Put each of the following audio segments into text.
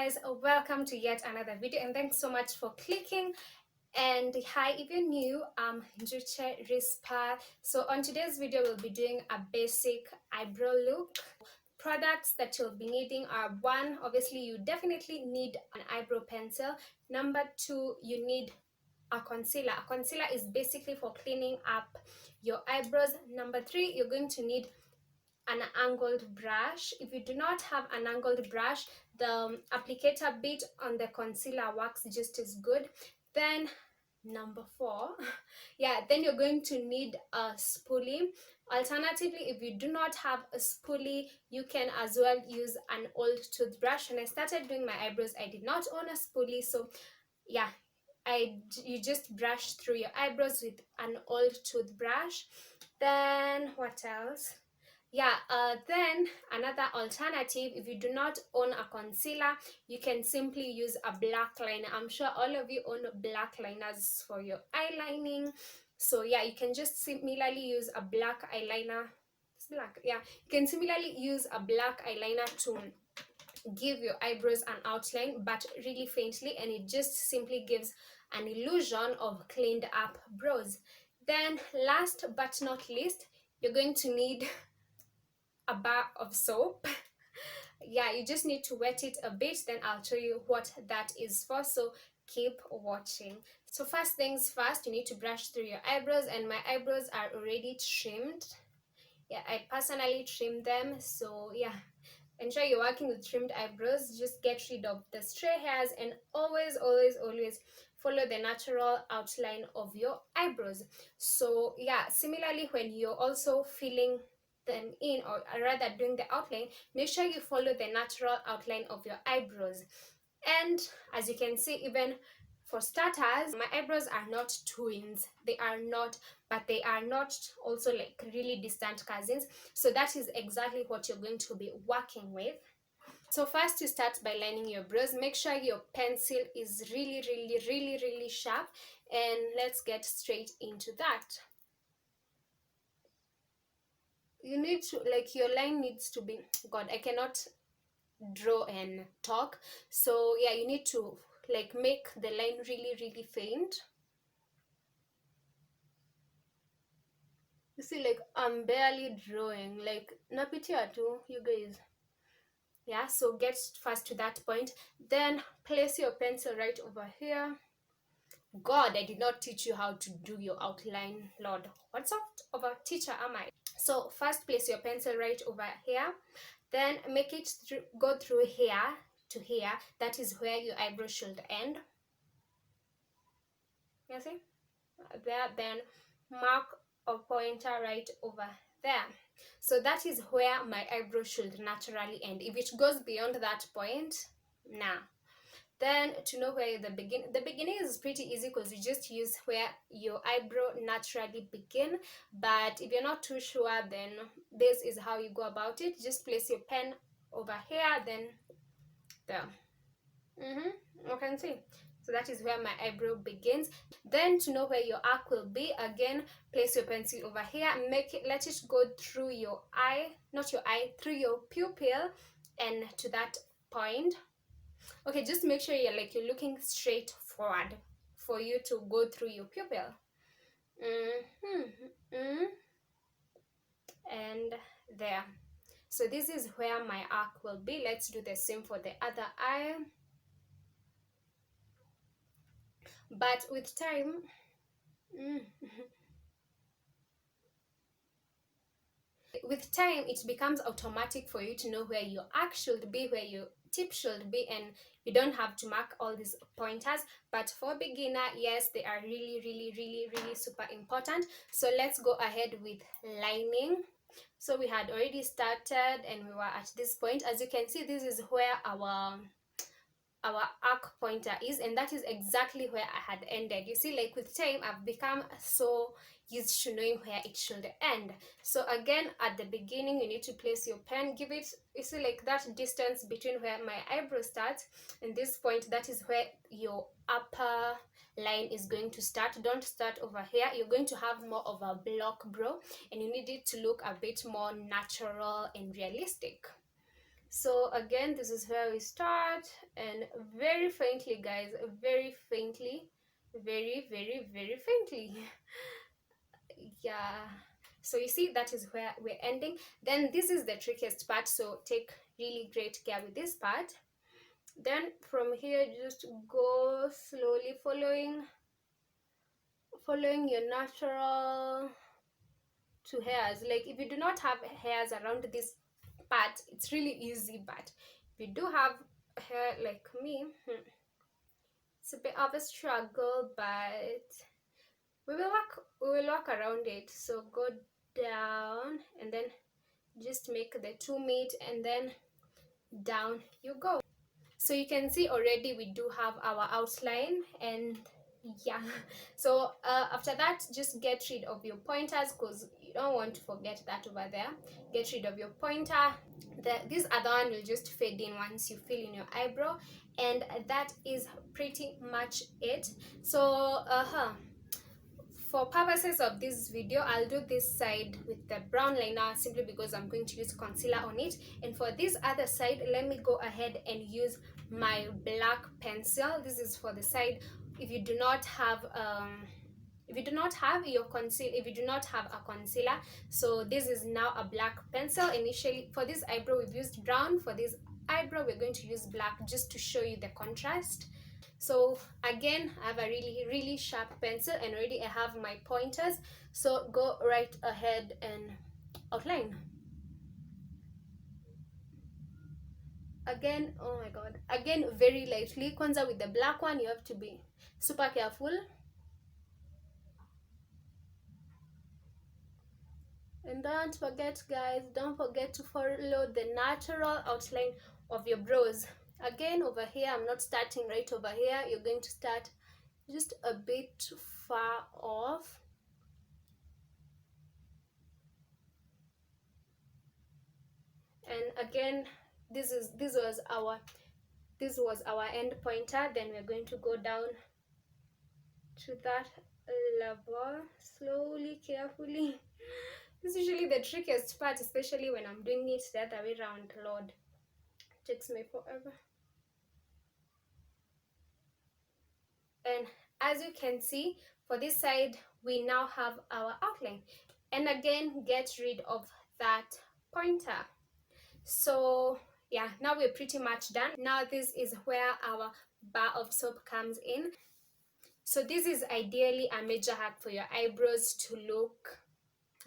guys, welcome to yet another video, and thanks so much for clicking. And hi, if you're new, I'm Juche Rispa. So on today's video we'll be doing a basic eyebrow look. Products that you'll be needing are: one, obviously you definitely need an eyebrow pencil. Number two, you need a concealer. A concealer is basically for cleaning up your eyebrows. Number three, you're going to need an angled brush. If you do not have an angled brush, the applicator bit on the concealer works just as good. Then number four, then you're going to need a spoolie. Alternatively, if you do not have a spoolie, you can as well use an old toothbrush. When I started doing my eyebrows, I did not own a spoolie, so yeah, you just brush through your eyebrows with an old toothbrush. Then what else? Then another alternative, if you do not own a concealer, you can simply use a black liner. I'm sure all of you own black liners for your eyelining. So yeah, you can just similarly use a black eyeliner. It's black. Yeah, you can similarly use a black eyeliner to give your eyebrows an outline, but really faintly, and it just simply gives an illusion of cleaned up brows. Then last but not least, you're going to need a bar of soap. Yeah, you just need to wet it a bit, then I'll show you what that is for, so keep watching. So first things first, you need to brush through your eyebrows, and my eyebrows are already trimmed. Yeah, I personally trim them, so yeah, ensure you're working with trimmed eyebrows. Just get rid of the stray hairs, and always follow the natural outline of your eyebrows. So yeah, similarly, when you're also filling them in, or rather doing the outline, make sure you follow the natural outline of your eyebrows. And as you can see, even for starters, my eyebrows are not twins, they are not, but they are not also like really distant cousins. So that is exactly what you're going to be working with. So first, you start by lining your brows. Make sure your pencil is really sharp, and let's get straight into that. You need to, like, your line needs to be, god, I cannot draw and talk, so yeah, you need to like make the line really faint. You see, like, I'm barely drawing, like napitia too, you guys. Yeah, so get first to that point, then place your pencil right over here. God, I did not teach you how to do your outline, Lord. What sort of a teacher am I? So first, place your pencil right over here, then make it go through here to here. That is where your eyebrow should end. You see? There, then mark a pointer right over there. So that is where my eyebrow should naturally end. If it goes beyond that point, nah. Then to know where the beginning is pretty easy, because you just use where your eyebrow naturally begin. But if you're not too sure, then this is how you go about it. Just place your pen over here, then there. You can see. So that is where my eyebrow begins. Then to know where your arc will be, again, place your pencil over here, let it go through your eye, not your eye, through your pupil, and to that point. Okay, just make sure you're looking straight forward for you to go through your pupil. And there. So this is where my arc will be. Let's do the same for the other eye. But with time, it becomes automatic for you to know where your arc should be, where your tip should be, and you don't have to mark all these pointers. But for beginner, yes, they are really super important. So let's go ahead with lining. So we had already started, and we were at this point. As you can see, this is where our arc pointer is, and that is exactly where I had ended. You see, like, with time I've become so used to knowing where it should end. So again, at the beginning, you need to place your pen, give it, you see, like, that distance between where my eyebrow starts and this point, that is where your upper line is going to start. Don't start over here. You're going to have more of a block brow, and you need it to look a bit more natural and realistic. So again, this is where we start, and very faintly, guys, very faintly, very faintly. Yeah, so you see, that is where we're ending. Then this is the trickiest part, so take really great care with this part. Then from here, just go slowly, following your natural to hairs. Like if you do not have hairs around this part, it's really easy, but if you do have hair like me, it's a bit of a struggle, but we will walk around it. So go down and then just make the two meet, and then down you go. So you can see already we do have our outline, and yeah. So after that, just get rid of your pointers, because you don't want to forget that over there. Get rid of your pointer. This other one will just fade in once you fill in your eyebrow, and that is pretty much it. So for purposes of this video, I'll do this side with the brown liner simply because I'm going to use concealer on it, and for this other side, let me go ahead and use my black pencil. This is for the side if you do not have your concealer, if you do not have a concealer. So this is now a black pencil. Initially for this eyebrow we've used brown, for this eyebrow we're going to use black, just to show you the contrast. So again, I have a really sharp pencil, and already I have my pointers, so go right ahead and outline. Again, oh my god, again very lightly. Kwanza with the black one you have to be super careful. And don't forget, guys, don't forget to follow the natural outline of your brows. Again, over here, I'm not starting right over here. You're going to start just a bit far off. And again, this was our end pointer. Then we're going to go down to that level slowly, carefully. This is usually the trickiest part, especially when I'm doing it the other way around. Lord, it takes me forever. And as you can see, for this side we now have our outline, and again, get rid of that pointer. So yeah, now we're pretty much done. Now this is where our bar of soap comes in. So this is ideally a major hack for your eyebrows to look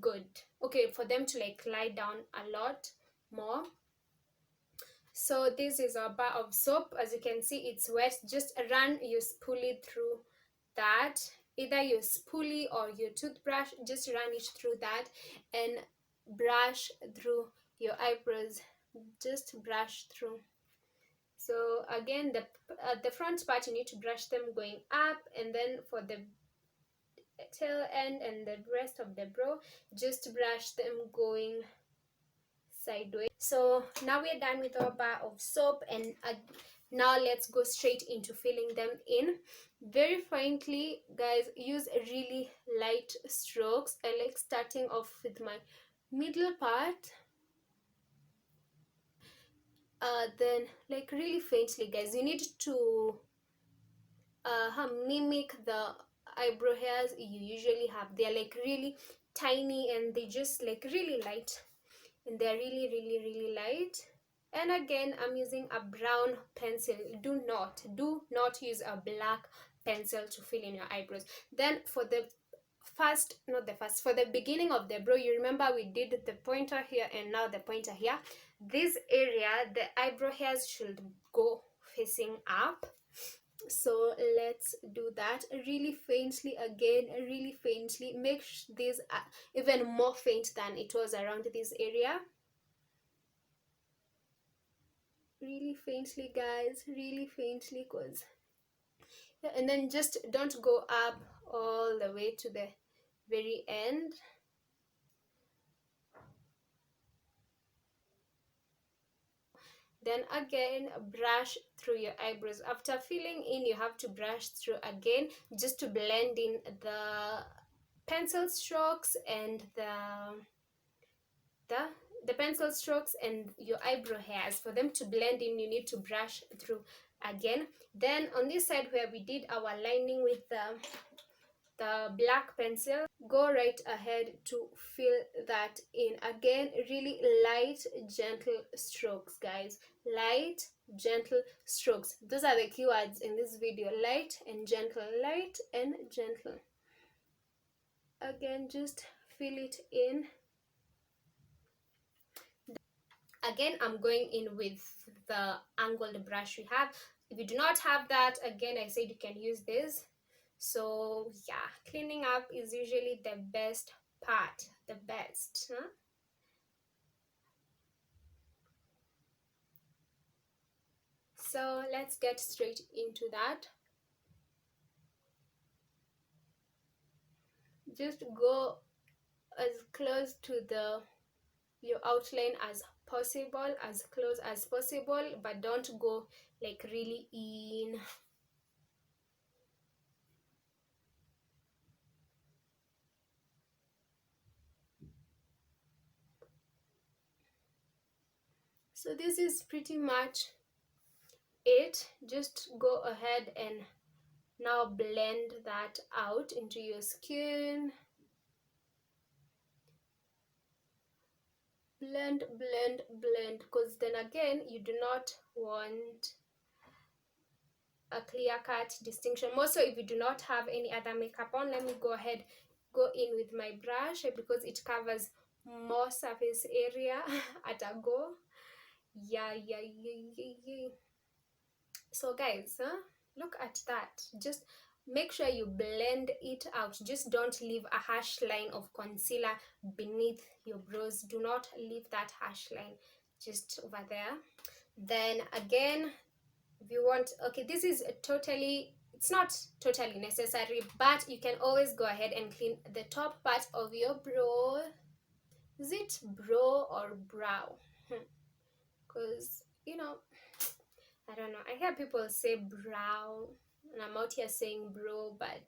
good, okay, for them to like lie down a lot more. So this is our bar of soap. As you can see, it's wet. Just run your spoolie through that, either your spoolie or your toothbrush. Just run it through that and brush through your eyebrows. Just brush through. So again, the front part, you need to brush them going up, and then for the tail end and the rest of the brow, just brush them going sideways. So now we're done with our bar of soap, and now let's go straight into filling them in. Very frankly, guys, use really light strokes. I like starting off with my middle part, then like really faintly, guys. You need to mimic the eyebrow hairs you usually have. They're like really tiny, and they just like really light, and they're really light. And again, I'm using a brown pencil. Do not use a black pencil to fill in your eyebrows. Then for the for the beginning of the brow, you remember we did the pointer here and now the pointer here. This area, the eyebrow hairs should go facing up. So let's do that really faintly. Again, really faintly. Make this even more faint than it was around this area. Really faintly, guys, really faintly, cause yeah. And then just don't go up all the way to the very end. Then again, brush through your eyebrows. After filling in, you have to brush through again, just to blend in the pencil strokes and the the pencil strokes and your eyebrow hairs. For them to blend in, you need to brush through again. Then on this side where we did our lining with the black pencil, go right ahead to fill that in. Again, really light, gentle strokes, guys. Light, gentle strokes. Those are the keywords in this video. Light and gentle. Light and gentle. Again, just fill it in. Again, I'm going in with the angled brush we have. If you do not have that, again, I said you can use this. So yeah, cleaning up is usually the best part, the best, huh? So let's get straight into that. Just go as close to your outline as possible, as close as possible, but don't go like really in. So this is pretty much it. Just go ahead and now blend that out into your skin. Blend, blend, blend, because then again you do not want a clear-cut distinction. More so if you do not have any other makeup on. Let me go ahead, go in with my brush because it covers more surface area at a go. Yeah. So guys, look at that. Just make sure you blend it out. Just don't leave a harsh line of concealer beneath your brows. Do not leave that harsh line just over there. Then again, if you want, okay, this is totally, it's not totally necessary, but you can always go ahead and clean the top part of your brow. Is it brow or brow? Because you know, I don't know, I hear people say brow and I'm out here saying bro, but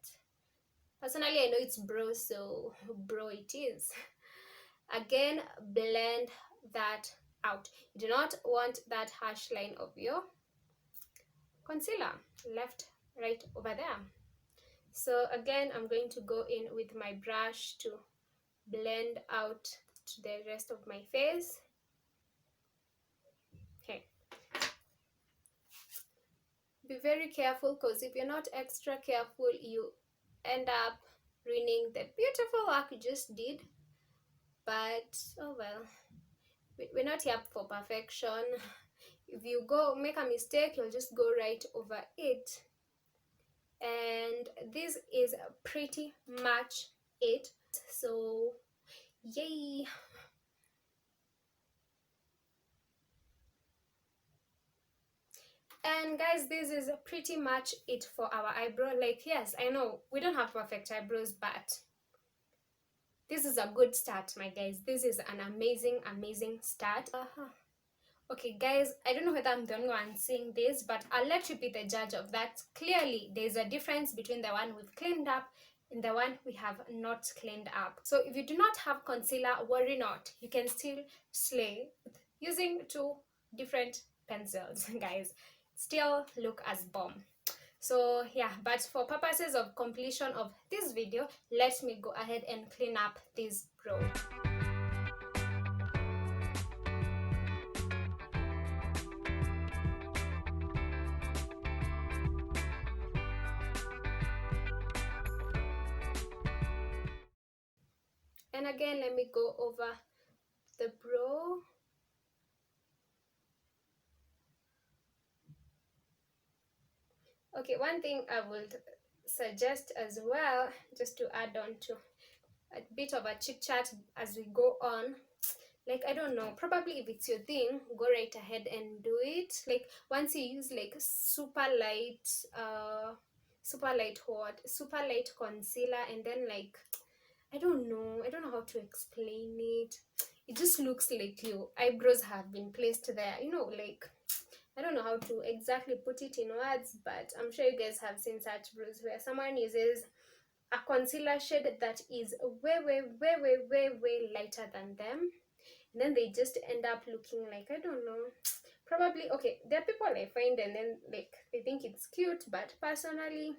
personally I know it's bro, so bro it is. Again, blend that out. You do not want that harsh line of your concealer left right over there. So again, I'm going to go in with my brush to blend out to the rest of my face. Okay, be very careful, because if you're not extra careful, you end up ruining the beautiful work you just did. But oh well, we're not here for perfection. If you go make a mistake, you'll just go right over it. And this is pretty much it. So yay. And guys, this is pretty much it for our eyebrow. Like, yes, I know we don't have perfect eyebrows, but this is a good start, my guys. This is an amazing start. Okay guys, I don't know whether I'm the only one saying this, but I'll let you be the judge of that. Clearly there's a difference between the one we've cleaned up and the one we have not cleaned up. So if you do not have concealer, worry not, you can still slay using two different pencils guys, still look as bomb. So yeah, but for purposes of completion of this video, let me go ahead and clean up this brow. And again, let me go over the brow. Okay, one thing I would suggest as well, just to add on to a bit of a chit chat as we go on, like, I don't know, probably if it's your thing, go right ahead and do it. Like, once you use like super light concealer, and then like, I don't know how to explain it. It just looks like your eyebrows have been placed there, you know, like, I don't know how to exactly put it in words, but I'm sure you guys have seen such brows where someone uses a concealer shade that is way lighter than them, and then they just end up looking like, I don't know, probably, okay, there are people I find and then like they think it's cute, but personally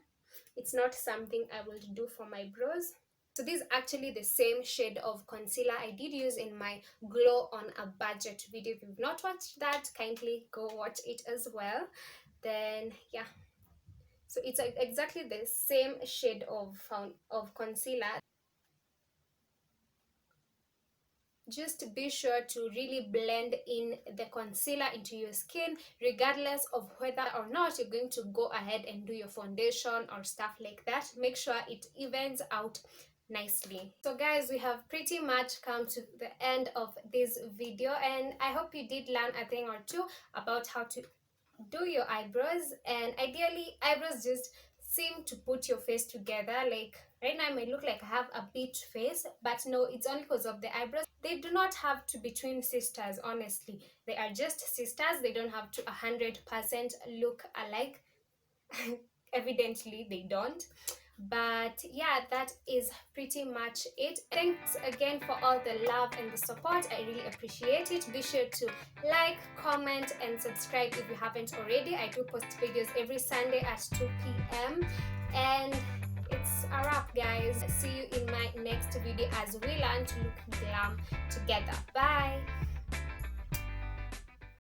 it's not something I will do for my brows. So this is actually the same shade of concealer I did use in my glow on a budget video. If you've not watched that, kindly go watch it as well. Then yeah, so it's exactly the same shade of concealer. Just be sure to really blend in the concealer into your skin, regardless of whether or not you're going to go ahead and do your foundation or stuff like that. Make sure it evens out nicely. So guys, we have pretty much come to the end of this video, and I hope you did learn a thing or two about how to do your eyebrows. And ideally, eyebrows just seem to put your face together. Like right now I may look like I have a beach face, but no, it's only because of the eyebrows. They do not have to be twin sisters, honestly. They are just sisters. They don't have to 100% look alike. Evidently they don't. But yeah, that is pretty much it. Thanks again for all the love and the support. I really appreciate it. Be sure to like, comment and subscribe if you haven't already. I do post videos every Sunday at 2 p.m. and it's a wrap, guys. See you in my next video as we learn to look glam together. Bye.